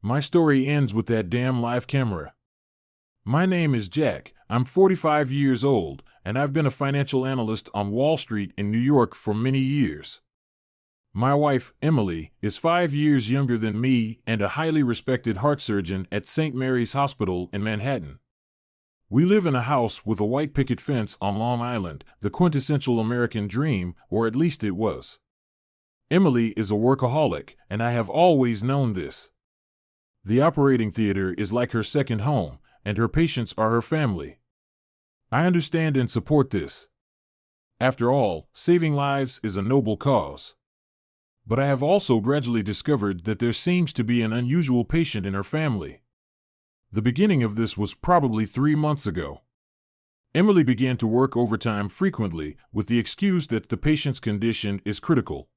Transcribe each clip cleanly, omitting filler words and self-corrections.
My story ends with that damn live camera. My name is Jack. I'm 45 years old, and I've been a financial analyst on Wall Street in New York for many years. My wife, Emily, is 5 years younger than me and a highly respected heart surgeon at St. Mary's Hospital in Manhattan. We live in a house with a white picket fence on Long Island, the quintessential American dream, or at least it was. Emily is a workaholic, and I have always known this. The operating theater is like her second home, and her patients are her family. I understand and support this. After all, saving lives is a noble cause. But I have also gradually discovered that there seems to be an unusual patient in her family. The beginning of this was probably 3 months ago. Emily began to work overtime frequently with the excuse that the patient's condition is critical.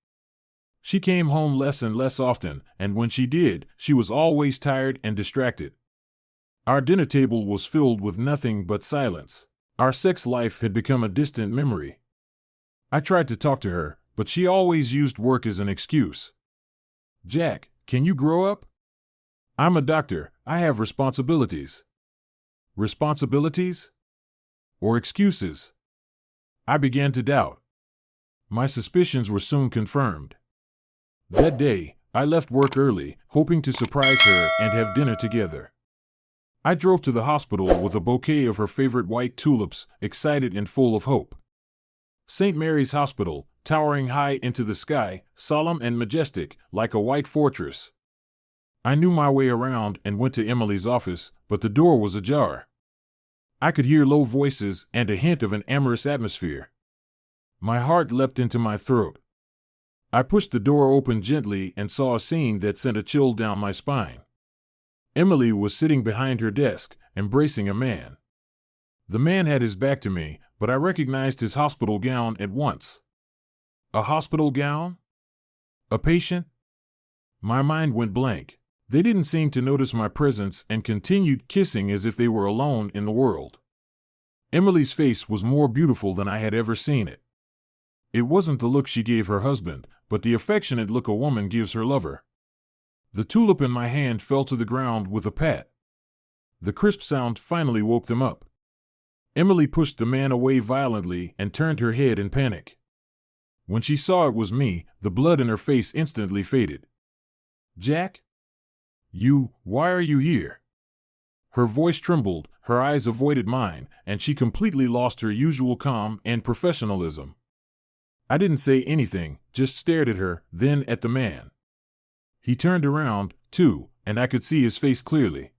She came home less and less often, and when she did, she was always tired and distracted. Our dinner table was filled with nothing but silence. Our sex life had become a distant memory. I tried to talk to her, but she always used work as an excuse. Jack, can you grow up? I'm a doctor. I have responsibilities. Responsibilities? Or excuses? I began to doubt. My suspicions were soon confirmed. That day, I left work early, hoping to surprise her and have dinner together. I drove to the hospital with a bouquet of her favorite white tulips, excited and full of hope. St. Mary's Hospital, towering high into the sky, solemn and majestic, like a white fortress. I knew my way around and went to Emily's office, but the door was ajar. I could hear low voices and a hint of an amorous atmosphere. My heart leapt into my throat. I pushed the door open gently and saw a scene that sent a chill down my spine. Emily was sitting behind her desk, embracing a man. The man had his back to me, but I recognized his hospital gown at once. A hospital gown? A patient? My mind went blank. They didn't seem to notice my presence and continued kissing as if they were alone in the world. Emily's face was more beautiful than I had ever seen it. It wasn't the look she gave her husband, but the affectionate look a woman gives her lover. The tulip in my hand fell to the ground with a pat. The crisp sound finally woke them up. Emily pushed the man away violently and turned her head in panic. When she saw it was me, the blood in her face instantly faded. Jack? Why are you here? Her voice trembled, her eyes avoided mine, and she completely lost her usual calm and professionalism. I didn't say anything, just stared at her, then at the man. He turned around, too, and I could see his face clearly.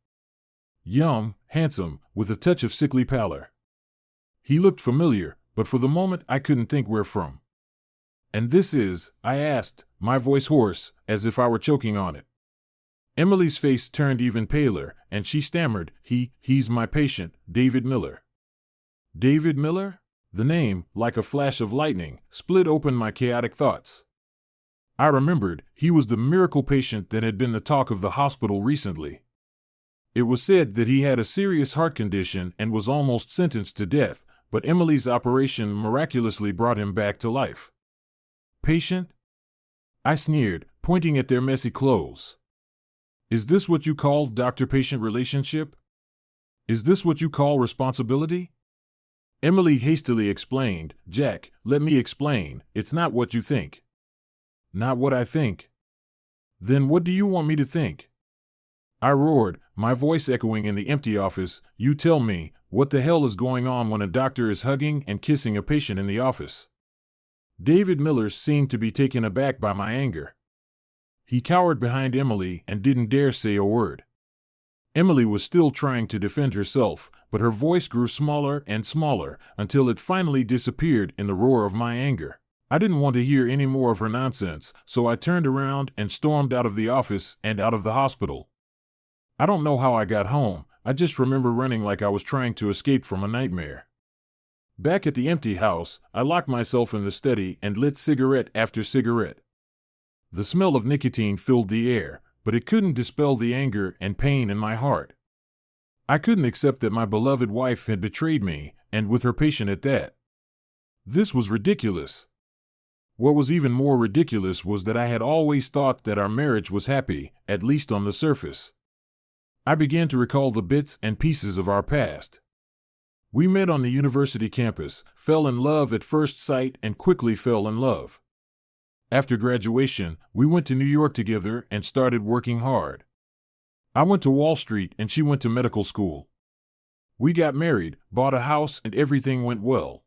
Young, handsome, with a touch of sickly pallor. He looked familiar, but for the moment I couldn't think where from. And this is, I asked, my voice hoarse, as if I were choking on it. Emily's face turned even paler, and she stammered, he's my patient, David Miller. David Miller? The name, like a flash of lightning, split open my chaotic thoughts. I remembered, he was the miracle patient that had been the talk of the hospital recently. It was said that he had a serious heart condition and was almost sentenced to death, but Emily's operation miraculously brought him back to life. Patient? I sneered, pointing at their messy clothes. Is this what you call doctor-patient relationship? Is this what you call responsibility? Emily hastily explained, Jack, let me explain, it's not what you think. Not what I think. Then what do you want me to think? I roared, my voice echoing in the empty office, you tell me, what the hell is going on when a doctor is hugging and kissing a patient in the office? David Miller seemed to be taken aback by my anger. He cowered behind Emily and didn't dare say a word. Emily was still trying to defend herself, but her voice grew smaller and smaller until it finally disappeared in the roar of my anger. I didn't want to hear any more of her nonsense, so I turned around and stormed out of the office and out of the hospital. I don't know how I got home, I just remember running like I was trying to escape from a nightmare. Back at the empty house, I locked myself in the study and lit cigarette after cigarette. The smell of nicotine filled the air, but it couldn't dispel the anger and pain in my heart. I couldn't accept that my beloved wife had betrayed me, and with her patient at that. This was ridiculous. What was even more ridiculous was that I had always thought that our marriage was happy, at least on the surface. I began to recall the bits and pieces of our past. We met on the university campus, fell in love at first sight, and quickly fell in love. After graduation, we went to New York together and started working hard. I went to Wall Street and she went to medical school. We got married, bought a house, and everything went well.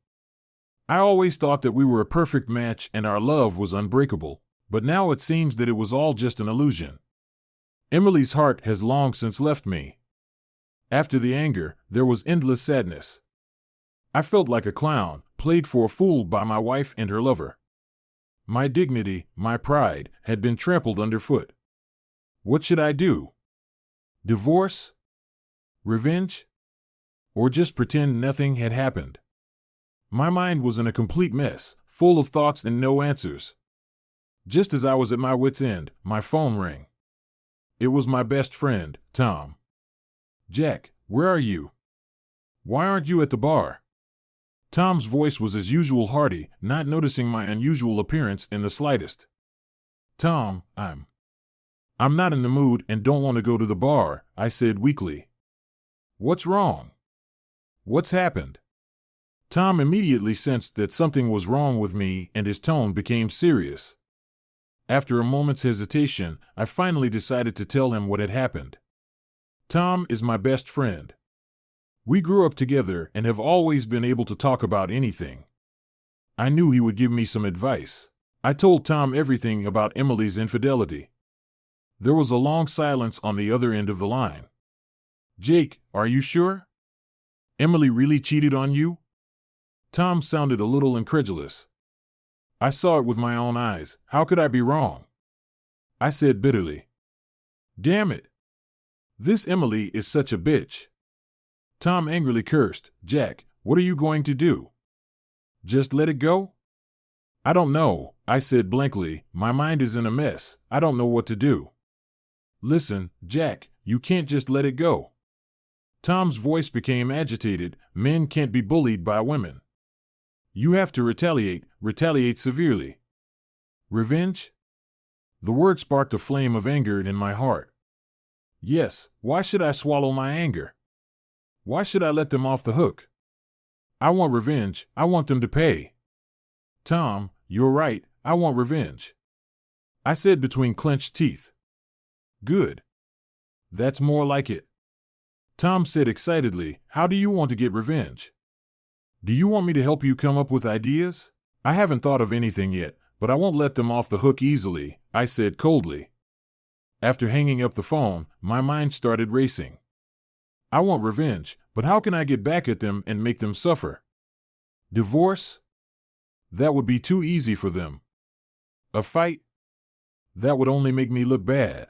I always thought that we were a perfect match and our love was unbreakable, but now it seems that it was all just an illusion. Emily's heart has long since left me. After the anger, there was endless sadness. I felt like a clown, played for a fool by my wife and her lover. My dignity, my pride, had been trampled underfoot. What should I do? Divorce? Revenge? Or just pretend nothing had happened? My mind was in a complete mess, full of thoughts and no answers. Just as I was at my wit's end, my phone rang. It was my best friend, Tom. "Jack, where are you? Why aren't you at the bar?" Tom's voice was as usual hearty, not noticing my unusual appearance in the slightest. "Tom, I'm not in the mood and don't want to go to the bar," I said weakly. "What's wrong? What's happened?" Tom immediately sensed that something was wrong with me and his tone became serious. After a moment's hesitation, I finally decided to tell him what had happened. Tom is my best friend. We grew up together and have always been able to talk about anything. I knew he would give me some advice. I told Tom everything about Emily's infidelity. There was a long silence on the other end of the line. "Jake, are you sure? Emily really cheated on you?" Tom sounded a little incredulous. "I saw it with my own eyes. How could I be wrong?" I said bitterly. "Damn it. This Emily is such a bitch." Tom angrily cursed. "Jack, what are you going to do? Just let it go?" "I don't know," I said blankly. "My mind is in a mess. I don't know what to do." "Listen, Jack, you can't just let it go." Tom's voice became agitated. "Men can't be bullied by women. You have to retaliate severely." "Revenge?" The word sparked a flame of anger in my heart. "Yes, why should I swallow my anger? Why should I let them off the hook? I want revenge. I want them to pay." "Tom, you're right. I want revenge," I said between clenched teeth. "Good. That's more like it." Tom said excitedly, "How do you want to get revenge? Do you want me to help you come up with ideas?" "I haven't thought of anything yet, but I won't let them off the hook easily," I said coldly. After hanging up the phone, my mind started racing. I want revenge, but how can I get back at them and make them suffer? Divorce? That would be too easy for them. A fight? That would only make me look bad.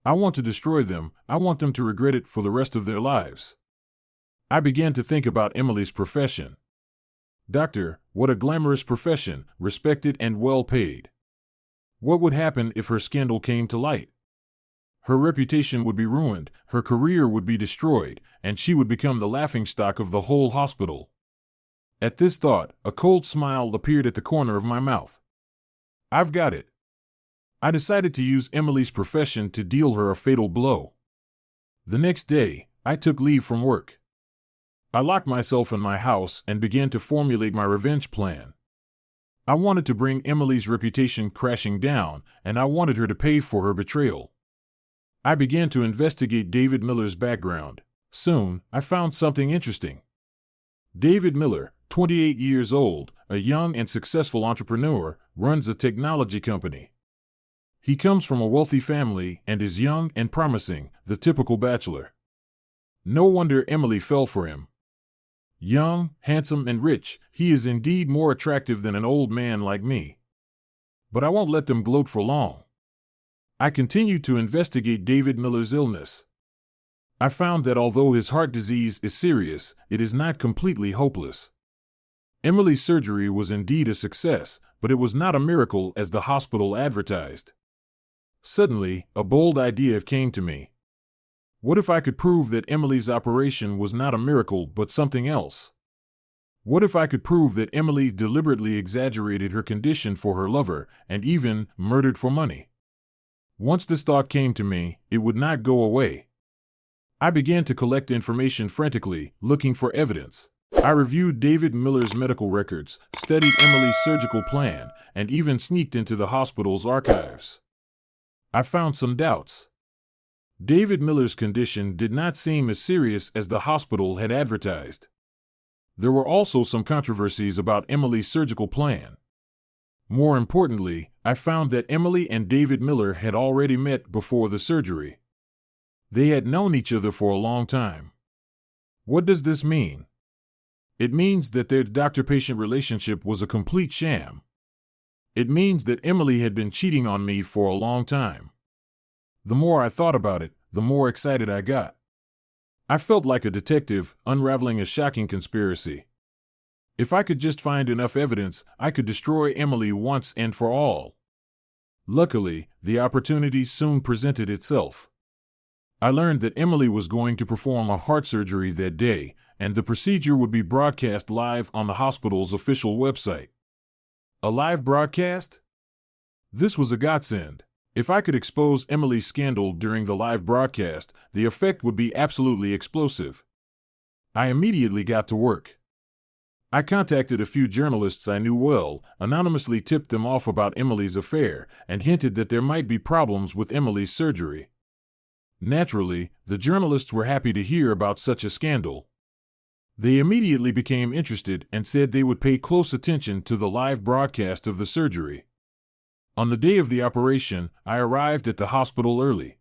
I want to destroy them. I want them to regret it for the rest of their lives. I began to think about Emily's profession. Doctor, what a glamorous profession, respected and well paid. What would happen if her scandal came to light? Her reputation would be ruined, her career would be destroyed, and she would become the laughingstock of the whole hospital. At this thought, a cold smile appeared at the corner of my mouth. I've got it. I decided to use Emily's profession to deal her a fatal blow. The next day, I took leave from work. I locked myself in my house and began to formulate my revenge plan. I wanted to bring Emily's reputation crashing down, and I wanted her to pay for her betrayal. I began to investigate David Miller's background. Soon, I found something interesting. David Miller, 28 years old, a young and successful entrepreneur, runs a technology company. He comes from a wealthy family and is young and promising, the typical bachelor. No wonder Emily fell for him. Young, handsome, and rich, he is indeed more attractive than an old man like me. But I won't let them gloat for long. I continued to investigate David Miller's illness. I found that although his heart disease is serious, it is not completely hopeless. Emily's surgery was indeed a success, but it was not a miracle as the hospital advertised. Suddenly, a bold idea came to me. What if I could prove that Emily's operation was not a miracle but something else? What if I could prove that Emily deliberately exaggerated her condition for her lover and even murdered for money? Once this thought came to me, it would not go away. I began to collect information frantically, looking for evidence. I reviewed David Miller's medical records, studied Emily's surgical plan, and even sneaked into the hospital's archives. I found some doubts. David Miller's condition did not seem as serious as the hospital had advertised. There were also some controversies about Emily's surgical plan. More importantly, I found that Emily and David Miller had already met before the surgery. They had known each other for a long time. What does this mean? It means that their doctor-patient relationship was a complete sham. It means that Emily had been cheating on me for a long time. The more I thought about it, the more excited I got. I felt like a detective unraveling a shocking conspiracy. If I could just find enough evidence, I could destroy Emily once and for all. Luckily, the opportunity soon presented itself. I learned that Emily was going to perform a heart surgery that day, and the procedure would be broadcast live on the hospital's official website. A live broadcast? This was a godsend. If I could expose Emily's scandal during the live broadcast, the effect would be absolutely explosive. I immediately got to work. I contacted a few journalists I knew well, anonymously tipped them off about Emily's affair, and hinted that there might be problems with Emily's surgery. Naturally, the journalists were happy to hear about such a scandal. They immediately became interested and said they would pay close attention to the live broadcast of the surgery. On the day of the operation, I arrived at the hospital early.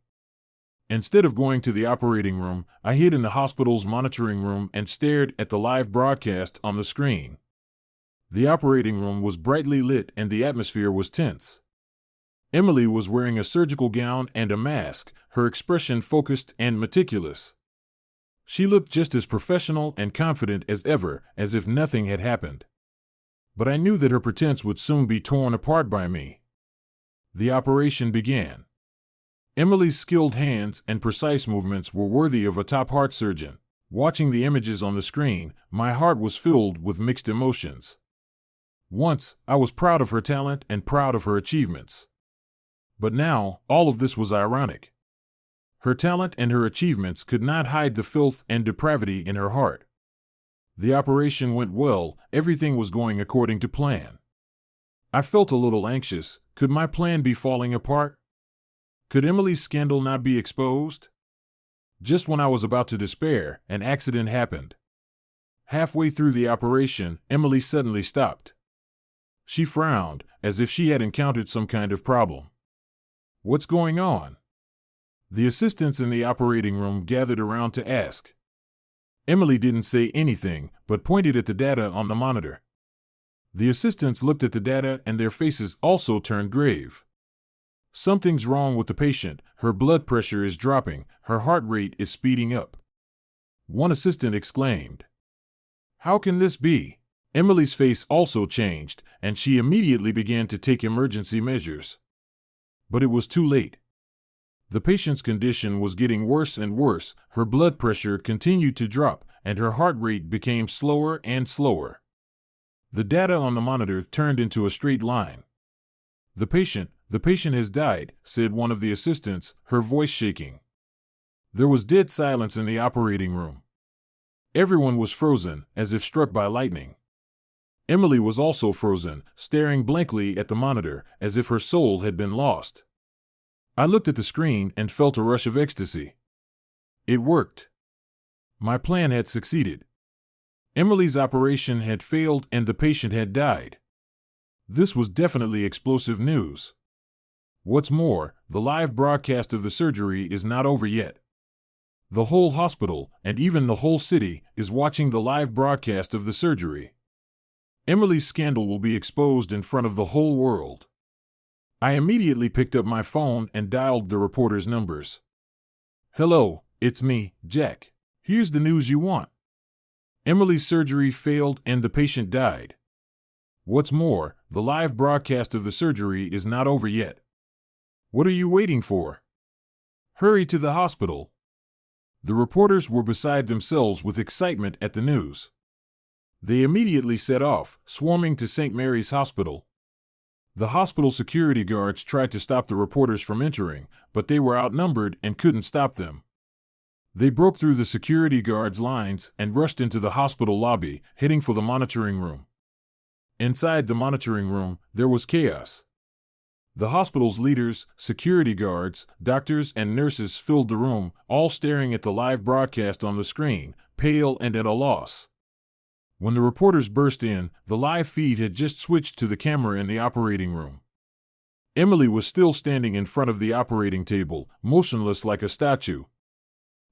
Instead of going to the operating room, I hid in the hospital's monitoring room and stared at the live broadcast on the screen. The operating room was brightly lit and the atmosphere was tense. Emily was wearing a surgical gown and a mask, her expression focused and meticulous. She looked just as professional and confident as ever, as if nothing had happened. But I knew that her pretense would soon be torn apart by me. The operation began. Emily's skilled hands and precise movements were worthy of a top heart surgeon. Watching the images on the screen, my heart was filled with mixed emotions. Once, I was proud of her talent and proud of her achievements. But now, all of this was ironic. Her talent and her achievements could not hide the filth and depravity in her heart. The operation went well, everything was going according to plan. I felt a little anxious. Could my plan be falling apart? Could Emily's scandal not be exposed? Just when I was about to despair, an accident happened. Halfway through the operation, Emily suddenly stopped. She frowned, as if she had encountered some kind of problem. What's going on? The assistants in the operating room gathered around to ask. Emily didn't say anything, but pointed at the data on the monitor. The assistants looked at the data and their faces also turned grave. Something's wrong with the patient, her blood pressure is dropping, her heart rate is speeding up. One assistant exclaimed. How can this be? Emily's face also changed, and she immediately began to take emergency measures. But it was too late. The patient's condition was getting worse and worse, her blood pressure continued to drop, and her heart rate became slower and slower. The data on the monitor turned into a straight line. The patient has died, said one of the assistants, her voice shaking. There was dead silence in the operating room. Everyone was frozen, as if struck by lightning. Emily was also frozen, staring blankly at the monitor, as if her soul had been lost. I looked at the screen and felt a rush of ecstasy. It worked. My plan had succeeded. Emily's operation had failed and the patient had died. This was definitely explosive news. What's more, the live broadcast of the surgery is not over yet. The whole hospital, and even the whole city, is watching the live broadcast of the surgery. Emily's scandal will be exposed in front of the whole world. I immediately picked up my phone and dialed the reporter's numbers. Hello, it's me, Jack. Here's the news you want. Emily's surgery failed and the patient died. What's more, the live broadcast of the surgery is not over yet. What are you waiting for? Hurry to the hospital. The reporters were beside themselves with excitement at the news. They immediately set off, swarming to St. Mary's Hospital. The hospital security guards tried to stop the reporters from entering, but they were outnumbered and couldn't stop them. They broke through the security guards' lines and rushed into the hospital lobby, heading for the monitoring room. Inside the monitoring room, there was chaos. The hospital's leaders, security guards, doctors, and nurses filled the room, all staring at the live broadcast on the screen, pale and at a loss. When the reporters burst in, the live feed had just switched to the camera in the operating room. Emily was still standing in front of the operating table, motionless like a statue.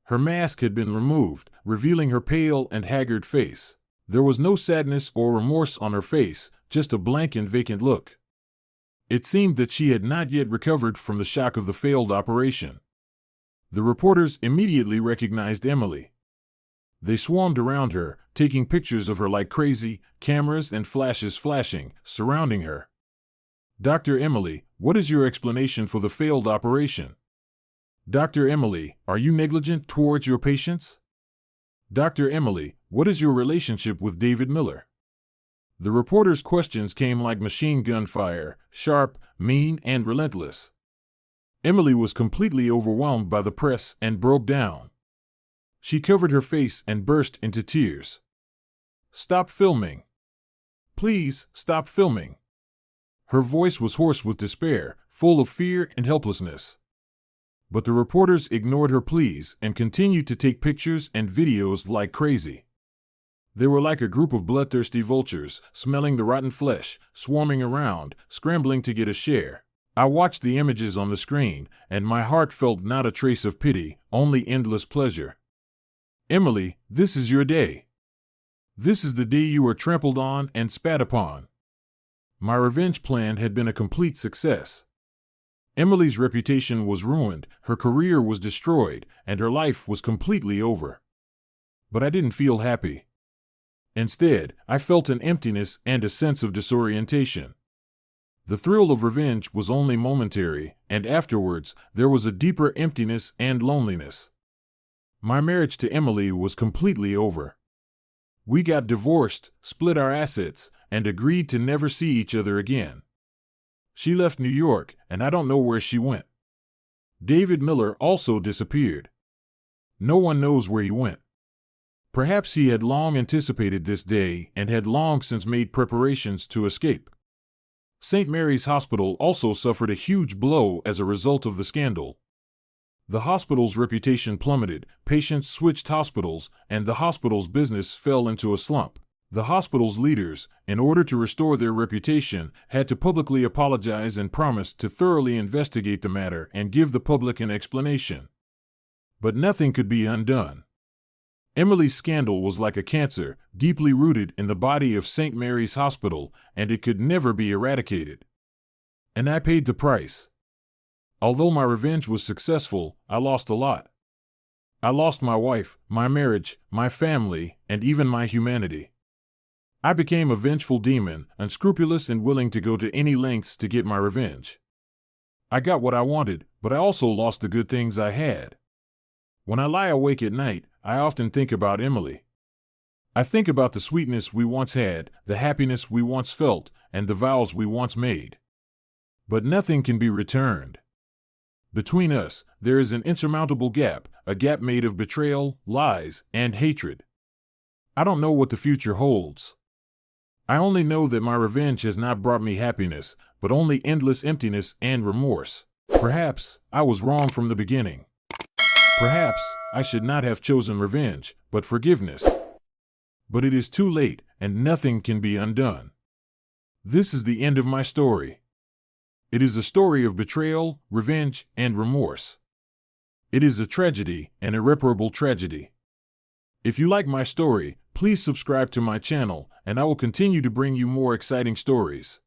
Her mask had been removed, revealing her pale and haggard face. There was no sadness or remorse on her face, just a blank and vacant look. It seemed that she had not yet recovered from the shock of the failed operation. The reporters immediately recognized Emily. They swarmed around her, taking pictures of her like crazy, cameras and flashes flashing, surrounding her. "Dr. Emily, what is your explanation for the failed operation? Dr. Emily, are you negligent towards your patients? Dr. Emily, what is your relationship with David Miller?" The reporters' questions came like machine gun fire, sharp, mean, and relentless. Emily was completely overwhelmed by the press and broke down. She covered her face and burst into tears. "Stop filming. Please, stop filming." Her voice was hoarse with despair, full of fear and helplessness. But the reporters ignored her pleas and continued to take pictures and videos like crazy. They were like a group of bloodthirsty vultures, smelling the rotten flesh, swarming around, scrambling to get a share. I watched the images on the screen, and my heart felt not a trace of pity, only endless pleasure. Emily, this is your day. This is the day you were trampled on and spat upon. My revenge plan had been a complete success. Emily's reputation was ruined, her career was destroyed, and her life was completely over. But I didn't feel happy. Instead, I felt an emptiness and a sense of disorientation. The thrill of revenge was only momentary, and afterwards, there was a deeper emptiness and loneliness. My marriage to Emily was completely over. We got divorced, split our assets, and agreed to never see each other again. She left New York, and I don't know where she went. David Miller also disappeared. No one knows where he went. Perhaps he had long anticipated this day and had long since made preparations to escape. St. Mary's Hospital also suffered a huge blow as a result of the scandal. The hospital's reputation plummeted, patients switched hospitals, and the hospital's business fell into a slump. The hospital's leaders, in order to restore their reputation, had to publicly apologize and promise to thoroughly investigate the matter and give the public an explanation. But nothing could be undone. Emily's scandal was like a cancer, deeply rooted in the body of St. Mary's Hospital, and it could never be eradicated. And I paid the price. Although my revenge was successful, I lost a lot. I lost my wife, my marriage, my family, and even my humanity. I became a vengeful demon, unscrupulous and willing to go to any lengths to get my revenge. I got what I wanted, but I also lost the good things I had. When I lie awake at night, I often think about Emily. I think about the sweetness we once had, the happiness we once felt, and the vows we once made. But nothing can be returned. Between us, there is an insurmountable gap, a gap made of betrayal, lies, and hatred. I don't know what the future holds. I only know that my revenge has not brought me happiness, but only endless emptiness and remorse. Perhaps I was wrong from the beginning. Perhaps I should not have chosen revenge, but forgiveness. But it is too late, and nothing can be undone. This is the end of my story. It is a story of betrayal, revenge, and remorse. It is a tragedy, an irreparable tragedy. If you like my story, please subscribe to my channel, and I will continue to bring you more exciting stories.